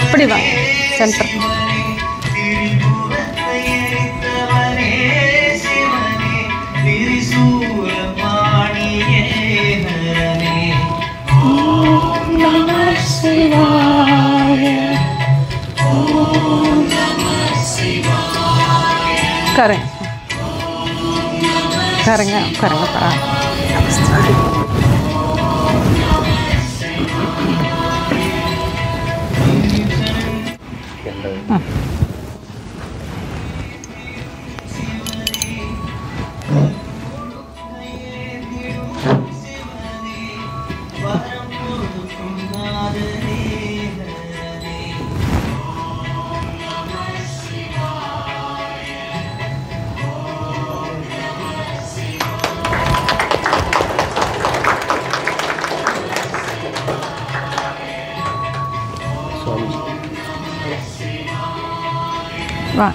இப்படி வாங்க சென்டர். உட்காருங்க உட்காருங்க உட்காருங்கப்பா. வா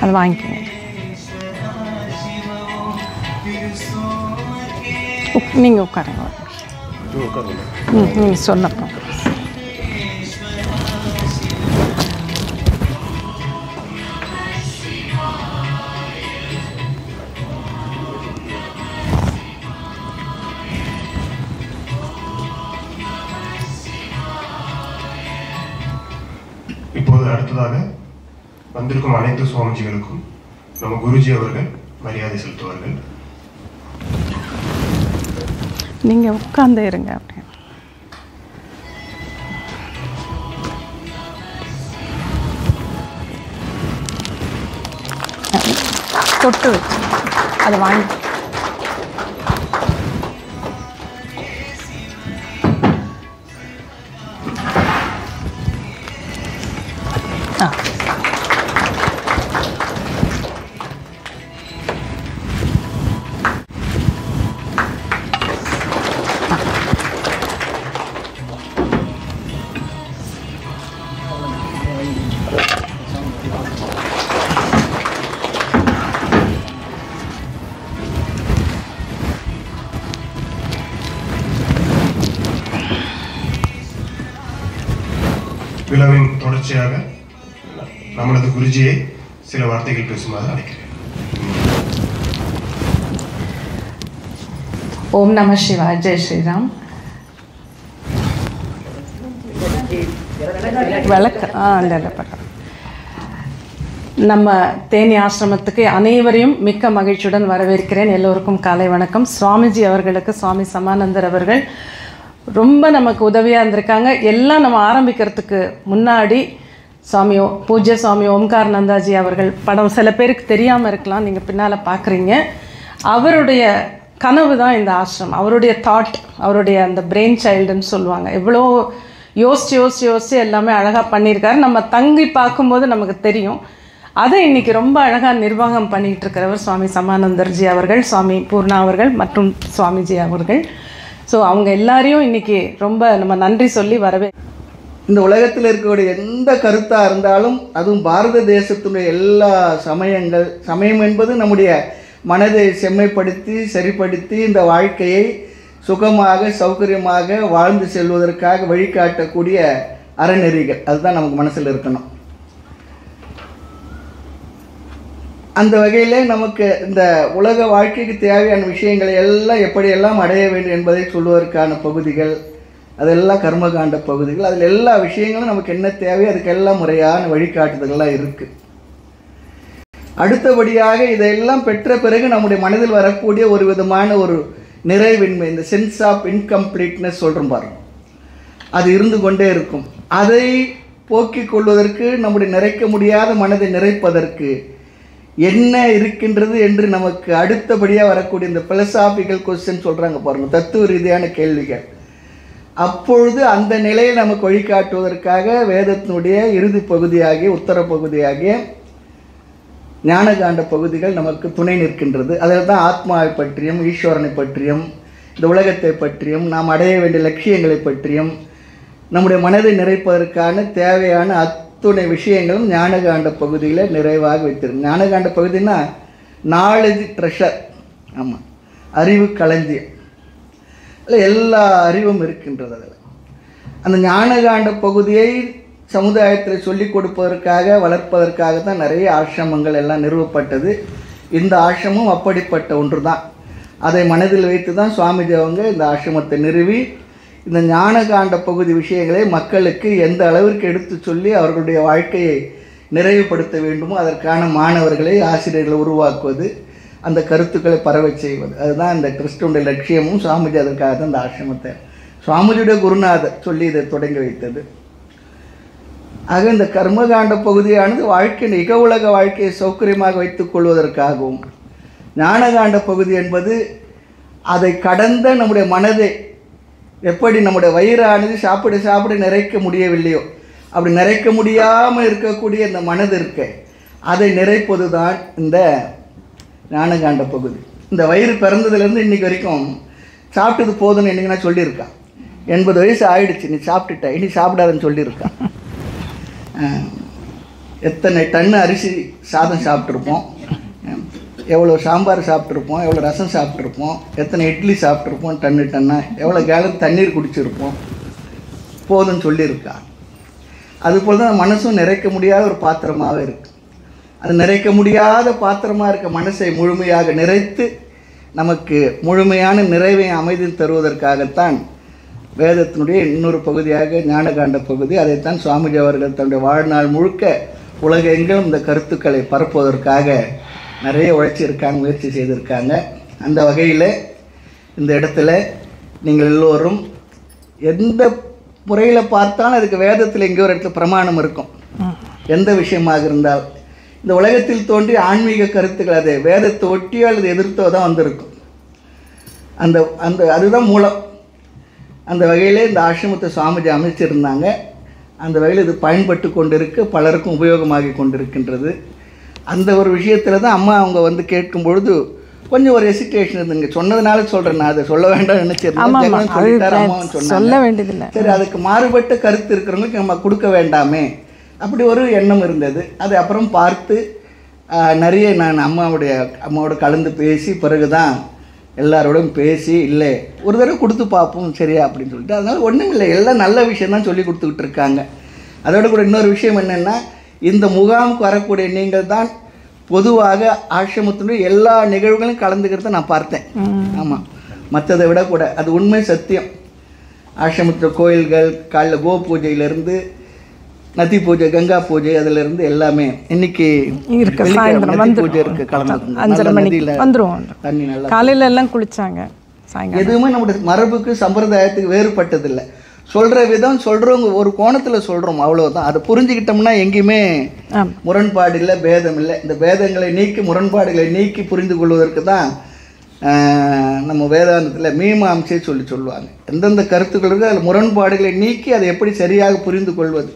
அது வாங்கிக்கோங்க. நீங்கள் உட்காருங்க. நீங்கள் சொன்னப்போ இப்போது அடுத்ததாக வந்திருக்கும் அனைத்து சுவாமிஜிகளுக்கும் நம்ம குருஜி அவர்கள் மரியாதை செலுத்துவார்கள். நீங்கள் உட்கார்ந்து இருங்க. அப்படி தொட்டு வச்சு அதை வாங்கி விழாவின் தொடர்ச்சியாக நமது குருஜியை சில வார்த்தைகள் பேசுமாறு அழைக்கிறேன். ஓம் நம சிவாய. ஜெய் ஸ்ரீராம். விளக்கு இல்லை பக்கம். நம்ம தேனி ஆசிரமத்துக்கு அனைவரையும் மிக்க மகிழ்ச்சியுடன் வரவேற்கிறேன். எல்லோருக்கும் காலை வணக்கம். சுவாமிஜி அவர்களுக்கு சுவாமி சமானந்தர் அவர்கள் ரொம்ப நமக்கு உதவியாக இருந்திருக்காங்க. எல்லாம் நம்ம ஆரம்பிக்கிறதுக்கு முன்னாடி பூஜ்ய சுவாமி ஓம்காரானந்தாஜி அவர்கள் படம் சில பேருக்கு தெரியாமல் இருக்கலாம், நீங்கள் பின்னால் பார்க்குறீங்க. அவருடைய கனவு தான் இந்த ஆசிரமம், அவருடைய தாட், அவருடைய அந்த பிரெயின் சைல்டுன்னு சொல்லுவாங்க. எவ்வளோ யோசித்து எல்லாமே அழகாக பண்ணியிருக்காரு. நம்ம தங்கி பார்க்கும்போது நமக்கு தெரியும். அதை இன்றைக்கி ரொம்ப அழகாக நிர்வாகம் பண்ணிகிட்டு இருக்கிறவர் சுவாமி சமானந்தர்ஜி அவர்கள், சுவாமி பூர்ணா அவர்கள் மற்றும் சுவாமிஜி அவர்கள். ஸோ அவங்க எல்லாரையும் இன்றைக்கி ரொம்ப நம்ம நன்றி சொல்லி வரவே. இந்த உலகத்தில் இருக்கக்கூடிய எந்த கருத்தாக இருந்தாலும், அதுவும் பாரத தேசத்துடைய எல்லா சமயம் என்பது நம்முடைய மனதை செம்மைப்படுத்தி சரிப்படுத்தி இந்த வாழ்க்கையை சுகமாக சௌகரியமாக வாழ்ந்து செல்வதற்காக வழிகாட்டக்கூடிய அறநெறிகள், அதுதான் நமக்கு மனசில் இருக்கணும். அந்த வகையில் நமக்கு இந்த உலக வாழ்க்கைக்கு தேவையான விஷயங்களை எல்லாம் எப்படியெல்லாம் அடைய வேண்டும் என்பதை சொல்வதற்கான பகுதிகள், அதெல்லாம் கர்மகாண்ட பகுதிகள். அதில் எல்லா விஷயங்களும் நமக்கு என்ன தேவை, அதுக்கெல்லாம் முறையான வழிகாட்டுதல்கள்லாம் இருக்குது. அடுத்தபடியாக இதையெல்லாம் பெற்ற பிறகு நம்முடைய மனதில் வரக்கூடிய ஒரு விதமான ஒரு நிறைவின்மை, இந்த சென்ஸ் ஆஃப் இன்கம்ப்ளீட்னஸ் சொல்கிறோம் பாருங்க, அது இருந்து கொண்டே இருக்கும். அதை போக்கிக் கொள்வதற்கு, நம்முடைய நிறைக்க முடியாத மனதை நிறைப்பதற்கு என்ன இருக்கின்றது என்று நமக்கு அடுத்தபடியாக வரக்கூடிய இந்த பிலசாபிக்கல் கொஸ்டின் சொல்கிறாங்க பாருங்கள், தத்துவ ரீதியான கேள்விகள். அப்பொழுது அந்த நிலையை நமக்கு வழிகாட்டுவதற்காக வேதத்தினுடைய இறுதி பகுதியாகிய உத்தர பகுதியாகிய ஞானகாண்ட பகுதிகள் நமக்கு துணை நிற்கின்றது. அதில் தான் ஆத்மாவை பற்றியும், ஈஸ்வரனை பற்றியும், இந்த உலகத்தை பற்றியும், நாம் அடைய வேண்டிய லட்சியங்களை பற்றியும், நம்முடைய மனதை நிறைப்பதற்கான தேவையான அத்துணை விஷயங்களும் ஞானகாண்ட பகுதியில் நிறைவாக வைத்திருக்கும். ஞானகாண்ட பகுதினா நாலேஜ் ட்ரெஷர், ஆமாம், அறிவு களஞ்சியம். அதில் எல்லா அறிவும் இருக்கின்றது. அதில் அந்த ஞானகாண்ட பகுதியை சமுதாயத்தில் சொல்லிக் கொடுப்பதற்காக வளர்ப்பதற்காக தான் நிறைய ஆசிரமங்கள் எல்லாம் நிறுவப்பட்டது. இந்த ஆசிரமம் அப்படிப்பட்ட ஒன்று தான். அதை மனதில் வைத்து தான் சுவாமிஜி அவங்க இந்த ஆசிரமத்தை நிறுவி இந்த ஞானகாண்ட பகுதி விஷயங்களை மக்களுக்கு எந்த அளவிற்கு எடுத்து சொல்லி அவர்களுடைய வாழ்க்கையை நிறைவுபடுத்த வேண்டுமோ அதற்கான மாணவர்களை ஆசிரியர்களை உருவாக்குவது, அந்த கருத்துக்களை பரவச் செய்வது, அதுதான் இந்த ட்ரஸ்டுடைய லட்சியமும். சுவாமிஜி அதற்காக தான் இந்த ஆசிரமத்தை சுவாமிஜியுடைய குருநாதர் சொல்லி இதை தொடங்கி வைத்தது. ஆக இந்த கர்மகாண்ட பகுதியானது வாழ்க்கையின் இக உலக வாழ்க்கையை சௌகரியமாக வைத்துக் கொள்வதற்காகவும், ஞானகாண்ட பகுதி என்பது அதை கடந்த நம்முடைய மனதை எப்படி நம்முடைய வயிறானது சாப்பிட சாப்பிட நிறைக்க முடியவில்லையோ அப்படி நிறைக்க முடியாமல் இருக்கக்கூடிய இந்த மனது இருக்க அதை நிறைப்பது தான் இந்த ஞானகாண்ட பகுதி. இந்த வயிறு பிறந்ததுலேருந்து இன்றைக்கி வரைக்கும் சாப்பிட்டது போதும்னு என்னைக்குன்னா சொல்லியிருக்கான். 80 வயசு ஆயிடுச்சு, நீ சாப்பிட்டுட்ட, இனி சாப்பிடாதுன்னு சொல்லியிருக்கான். எத்தனை டன்னு அரிசி சாதம் சாப்பிட்ருப்போம், எவ்வளோ சாம்பார் சாப்பிட்ருப்போம், எவ்வளோ ரசம் சாப்பிட்ருப்போம், எத்தனை இட்லி சாப்பிட்ருப்போம் டன்னாக, எவ்வளோ கேலன் தண்ணீர் குடிச்சிருப்போம், போதும்னு சொல்லியிருக்கான். அதுபோல் தான் மனசும் நிறைக்க முடியாத ஒரு பாத்திரமாகவே இருக்குது. அது நிறைக்க முடியாத பாத்திரமாக இருக்க மனசை முழுமையாக நிறைத்து நமக்கு முழுமையான நிறைவை அமைதி தருவதற்காகத்தான் வேதத்தினுடைய இன்னொரு பகுதியாக ஞானகாண்ட பகுதி. அதைத்தான் சுவாமிஜி அவர்கள் தன்னுடைய வாழ்நாள் முழுக்க உலகெங்கிலும் இந்த கருத்துக்களை பரப்புவதற்காக நிறைய உழைச்சிருக்காங்க, முயற்சி செய்திருக்காங்க. அந்த வகையில் இந்த இடத்துல நீங்கள் எல்லோரும் எந்த முறையில் பார்த்தாலும் அதுக்கு வேதத்தில் எங்கேயோ ஒரு இடத்துல பிரமாணம் இருக்கும். எந்த விஷயமாக இருந்தால் இந்த உலகத்தில் தோன்றிய ஆன்மீக கருத்துக்கள் அதை வேதத்தை ஒட்டியோ அல்லது எதிர்த்தோ தான் வந்திருக்கும். அந்த அந்த அதுதான் மூலம். அந்த வகையிலே இந்த ஆசிரமத்தை சுவாமிஜி அமைச்சிருந்தாங்க. அந்த வகையில் இது பயன்பட்டு கொண்டிருக்கு, பலருக்கும் உபயோகமாகி கொண்டிருக்கின்றது. அந்த ஒரு விஷயத்தில் தான் அம்மா அவங்க வந்து கேட்கும் பொழுது கொஞ்சம் ஒரு ஹெசிடேஷன் இருந்துங்க. சொன்னதுனால சொல்கிறேன், நான் அதை சொல்ல வேண்டாம் நினச்சிருந்தேன், சொல்லிட்டார் அம்மாவும் சொன்னாங்க. சரி, அதுக்கு மாறுபட்ட கருத்து இருக்கிறவங்களுக்கு நம்ம கொடுக்க வேண்டாமே அப்படி ஒரு எண்ணம் இருந்தது. அது அப்புறம் பார்த்து நிறைய நான் அம்மாவோட கலந்து பேசி பிறகு தான் எல்லாரோடும் பேசி இல்லை ஒரு தடவை கொடுத்து பார்ப்போம் சரியா அப்படின்னு சொல்லிட்டு, அதனால் ஒன்றும் இல்லை, எல்லாம் நல்ல விஷயந்தான் சொல்லி கொடுத்துக்கிட்டு இருக்காங்க. அதோட கூட இன்னொரு விஷயம் என்னென்னா, இந்த முகாமுக்கு வரக்கூடிய நீங்கள் தான் பொதுவாக ஆசிரமத்தினுடைய எல்லா நிகழ்வுகளையும் கலந்துக்கிறத நான் பார்த்தேன். ஆமாம், மற்றதை விட கூட அது உண்மை சத்தியம். ஆசிரமத்தில் கோயில்கள் காலைல கோ பூஜையிலேருந்து நதி பூஜை, கங்கா பூஜை, அதிலிருந்து எல்லாமே இன்னைக்கு நதி பூஜை இருக்கு. தண்ணி நல்லா காலையில எல்லாம் குளிச்சாங்க. எதுவுமே நம்முடைய மரபுக்கு சம்பிரதாயத்துக்கு வேறுபட்டதில்லை. சொல்கிற விதம் சொல்கிறவங்க ஒரு கோணத்தில் சொல்கிறோம், அவ்வளோதான். அதை புரிஞ்சுக்கிட்டோம்னா எங்கேயுமே முரண்பாடு இல்லை, பேதம் இல்லை. இந்த பேதங்களை நீக்கி முரண்பாடுகளை நீக்கி புரிந்து கொள்வதற்கு தான் நம்ம வேதாந்தத்தில் மீமாம்சை சொல்லுவாங்க. எந்தெந்த கருத்துக்கள் இருக்குது அதில் முரண்பாடுகளை நீக்கி அதை எப்படி சரியாக புரிந்து கொள்வது,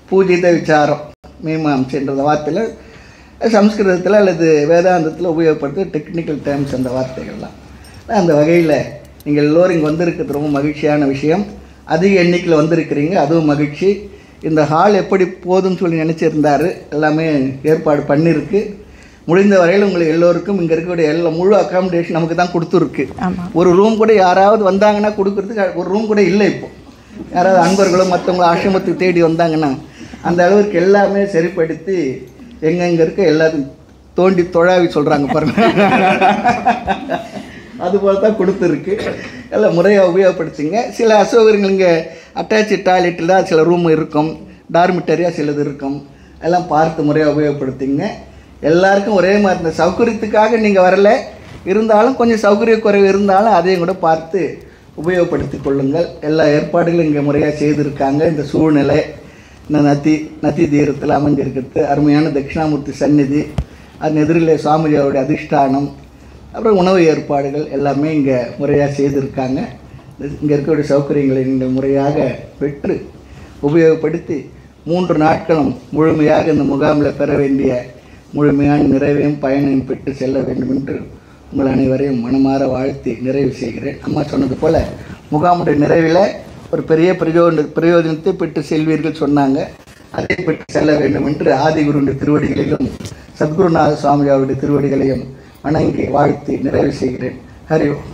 பூஜித விசாரம் மீமாம்சைன்ற வார்த்தையில் சம்ஸ்கிருதத்தில் அல்லது வேதாந்தத்தில் உபயோகப்படுத்த டெக்னிக்கல் டேர்ம்ஸ் அந்த வார்த்தைகள்லாம். அந்த வகையில் நீங்கள் எல்லோரும் இங்கே வந்திருக்கிறது ரொம்ப மகிழ்ச்சியான விஷயம். அதிக எண்ணிக்கையில் வந்திருக்கிறீங்க, அதுவும் மகிழ்ச்சி. இந்த ஹால் எப்படி போதும்னு சொல்லி நினச்சிருந்தார், எல்லாமே ஏற்பாடு பண்ணியிருக்கு. முடிந்த வரையில் உங்களுக்கு எல்லோருக்கும் இங்கே இருக்கக்கூடிய எல்லா முழு அக்காமடேஷன் நமக்கு தான் கொடுத்துருக்கு. ஒரு ரூம் கூட யாராவது வந்தாங்கன்னா கொடுக்குறதுக்கு ஒரு ரூம் கூட இல்லை. இப்போ யாராவது அன்பர்களும் மற்றவங்களும் ஆசிரமத்துக்கு தேடி வந்தாங்கன்னா அந்த அளவிற்கு எல்லாமே சரிப்படுத்தி எங்கெங்கே இருக்க எல்லாத்தையும் தோண்டி தொழாவி சொல்கிறாங்க பாருங்க. அதுபோல் தான் கொடுத்துருக்கு. எல்லாம் முறையாக உபயோகப்படுத்திங்க. சில அசௌகரியங்கள் இங்கே அட்டாச்சு டாய்லெட்டில் தான் சில ரூம் இருக்கும், டார்மிட்டரியாக சிலது இருக்கும், எல்லாம் பார்த்து முறையாக உபயோகப்படுத்திங்க. எல்லாருக்கும் ஒரே மாதிரி இந்த சௌகரியத்துக்காக நீங்கள் வரலை, இருந்தாலும் கொஞ்சம் சௌகரிய குறைவு இருந்தாலும் அதையும் கூட பார்த்து உபயோகப்படுத்தி கொள்ளுங்கள். எல்லா ஏற்பாடுகளும் இங்கே முறையாக செய்திருக்காங்க. இந்த சூழ்நிலை இந்த நதி தீரத்தில் அமைஞ்சிருக்கிறது, அருமையான தட்சிணாமூர்த்தி சந்நிதி, அதன் எதிரிலே சுவாமிஜி அவருடைய அதிஷ்டானம், அப்புறம் உணவு ஏற்பாடுகள் எல்லாமே இங்கே முறையாக செய்திருக்காங்க. இங்கே இருக்கக்கூடிய சௌகரியங்களை நீங்கள் முறையாக பெற்று உபயோகப்படுத்தி 3 நாட்களும் முழுமையாக இந்த முகாமில் பெற வேண்டிய முழுமையான நிறைவையும் பயனையும் பெற்று செல்ல வேண்டும் என்று உங்கள் அனைவரையும் மனமாற வாழ்த்தி நிறைவு செய்கிறேன். அம்மா சொன்னது போல் முகாமுடைய நிறைவில் ஒரு பெரிய பிரயோஜனத்தை பெற்று செல்வீர்கள் சொன்னாங்க. அதை பெற்று செல்ல வேண்டும் என்று ஆதிகுருடைய திருவடிகளையும் சத்குருநாத சுவாமி அவருடைய திருவடிகளையும் வணங்கி வாழ்த்தி நிறைவு செய்கிறேன். ஹரி ஓம்.